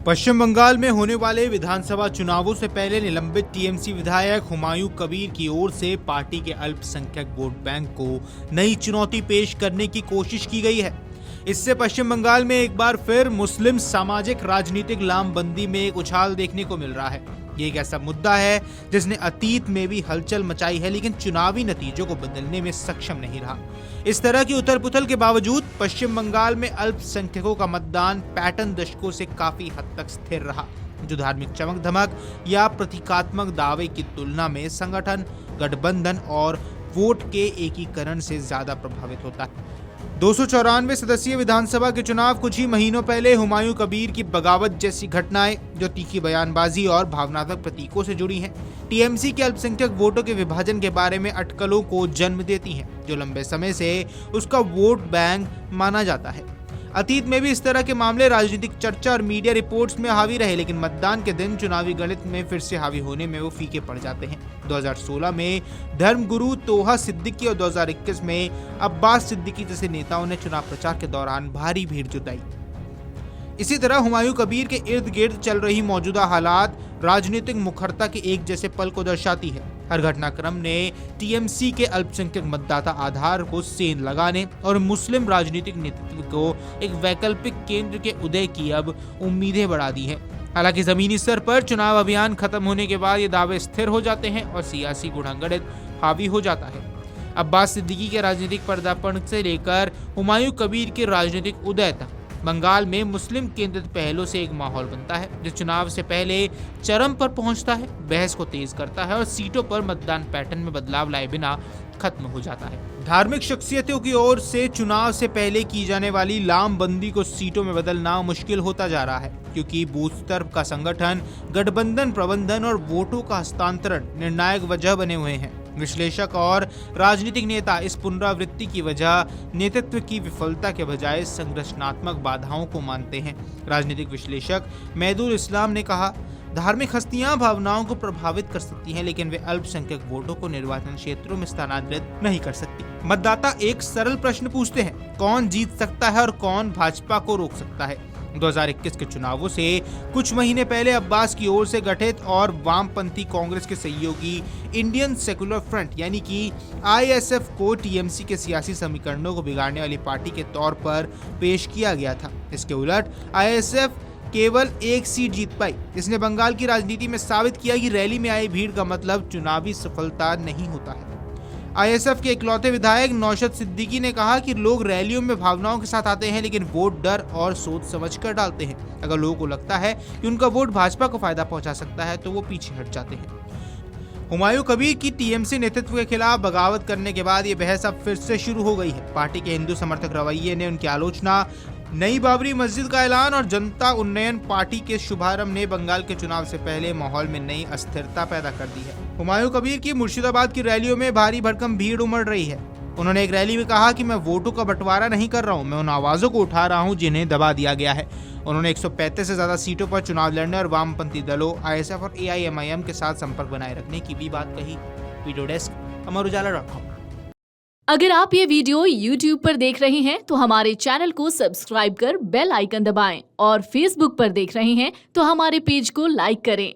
पश्चिम बंगाल में होने वाले विधानसभा चुनावों से पहले निलंबित टीएमसी विधायक हुमायूं कबीर की ओर से पार्टी के अल्पसंख्यक वोट बैंक को नई चुनौती पेश करने की कोशिश की गई है। इससे पश्चिम बंगाल में एक बार फिर मुस्लिम सामाजिक राजनीतिक लामबंदी में एक उछाल देखने को मिल रहा है। ये एक ऐसा मुद्दा है जिसने अतीत में भी हलचल मचाई है, लेकिन चुनावी नतीजों को बदलने में सक्षम नहीं रहा। इस तरह की उथल पुथल के बावजूद पश्चिम बंगाल में अल्पसंख्यकों का मतदान पैटर्न दशकों से काफी हद तक स्थिर रहा, जो धार्मिक चमक धमक या प्रतीकात्मक दावे की तुलना में संगठन, गठबंधन और वोट के एकीकरण से ज्यादा प्रभावित होता है। 294 सदस्यीय विधानसभा के चुनाव कुछ ही महीनों पहले हुमायूं कबीर की बगावत जैसी घटनाएं, जो तीखी बयानबाजी और भावनात्मक प्रतीकों से जुड़ी हैं, टीएमसी के अल्पसंख्यक वोटों के विभाजन के बारे में अटकलों को जन्म देती हैं, जो लंबे समय से उसका वोट बैंक माना जाता है। अतीत में भी इस तरह के मामले राजनीतिक चर्चा और मीडिया रिपोर्ट्स में हावी रहे, लेकिन मतदान के दिन चुनावी गणित में फिर से हावी होने में वो फीके पड़ जाते हैं। 2016 में धर्मगुरु तोहा सिद्दीकी और 2021 में अब्बास सिद्दीकी जैसे नेताओं ने चुनाव प्रचार के दौरान भारी भीड़ जुटाई। इसी तरह हुमायूं कबीर के इर्द गिर्द चल रही मौजूदा हालात राजनीतिक मुखरता के एक जैसे पल को दर्शाती है। हर घटनाक्रम ने टीएमसी के अल्पसंख्यक मतदाता आधार को सेंध लगाने और मुस्लिम राजनीतिक नेतृत्व को एक वैकल्पिक केंद्र के उदय की अब उम्मीदें बढ़ा दी हैं। हालांकि जमीनी स्तर पर चुनाव अभियान खत्म होने के बाद ये दावे स्थिर हो जाते हैं और सियासी गुणागणित हावी हो जाता है। अब्बास सिद्दीकी के राजनीतिक पदार्पण से लेकर हुमायूं कबीर के राजनीतिक उदय तक बंगाल में मुस्लिम केंद्रित पहलों से एक माहौल बनता है, जो चुनाव से पहले चरम पर पहुंचता है, बहस को तेज करता है और सीटों पर मतदान पैटर्न में बदलाव लाए बिना खत्म हो जाता है। धार्मिक शख्सियतों की ओर से चुनाव से पहले की जाने वाली लामबंदी को सीटों में बदलना मुश्किल होता जा रहा है, क्योंकि बूथ स्तर का संगठन, गठबंधन प्रबंधन और वोटों का हस्तांतरण निर्णायक वजह बने हुए हैं। विश्लेषक और राजनीतिक नेता इस पुनरावृत्ति की वजह नेतृत्व की विफलता के बजाय संरचनात्मक बाधाओं को मानते हैं। राजनीतिक विश्लेषक मेहदुल इस्लाम ने कहा, धार्मिक हस्तियां भावनाओं को प्रभावित कर सकती हैं, लेकिन वे अल्पसंख्यक वोटों को निर्वाचन क्षेत्रों में स्थानांतरित नहीं कर सकती। मतदाता एक सरल प्रश्न पूछते हैं, कौन जीत सकता है और कौन भाजपा को रोक सकता है। 2021 के चुनावों से कुछ महीने पहले अब्बास की ओर से गठित और वामपंथी कांग्रेस के सहयोगी इंडियन सेकुलर फ्रंट यानी कि आईएसएफ को टीएमसी के सियासी समीकरणों को बिगाड़ने वाली पार्टी के तौर पर पेश किया गया था। इसके उलट आईएसएफ केवल एक सीट जीत पाई। इसने बंगाल की राजनीति में साबित किया कि रैली में आई भीड़ का मतलब चुनावी सफलता नहीं होता है। आईएसएफ के इकलौते विधायक नौशद सिद्दीकी ने कहा कि लोग रैलियों में भावनाओं के साथ आते हैं, लेकिन वोट डर और सोच समझकर डालते हैं। अगर लोगों को लगता है कि उनका वोट भाजपा को फायदा पहुंचा सकता है, तो वो पीछे हट जाते हैं। हुमायूं कबीर की टीएमसी नेतृत्व के खिलाफ बगावत करने के बाद ये बहस अब फिर से शुरू हो गई है। पार्टी के हिंदू समर्थक रवैये ने उनकी आलोचना, नई बाबरी मस्जिद का ऐलान और जनता उन्नयन पार्टी के शुभारंभ ने बंगाल के चुनाव से पहले माहौल में नई अस्थिरता पैदा कर दी है। हुमायूं कबीर की मुर्शिदाबाद की रैलियों में भारी भरकम भीड़ उमड़ रही है। उन्होंने एक रैली में कहा कि मैं वोटों का बंटवारा नहीं कर रहा हूं, मैं उन आवाजों को उठा रहा हूं जिन्हें दबा दिया गया है। उन्होंने 135 से ज्यादा सीटों पर चुनाव लड़ने और वामपंथी दलों आईएसएफ और एआईएमआईएम के साथ संपर्क बनाए रखने की भी बात कही। वीडियो डेस्क अमरुजाला.com। अगर आप ये वीडियो YouTube पर देख रहे हैं तो हमारे चैनल को सब्सक्राइब कर बेल आइकन दबाएं और Facebook पर देख रहे हैं तो हमारे पेज को लाइक करें।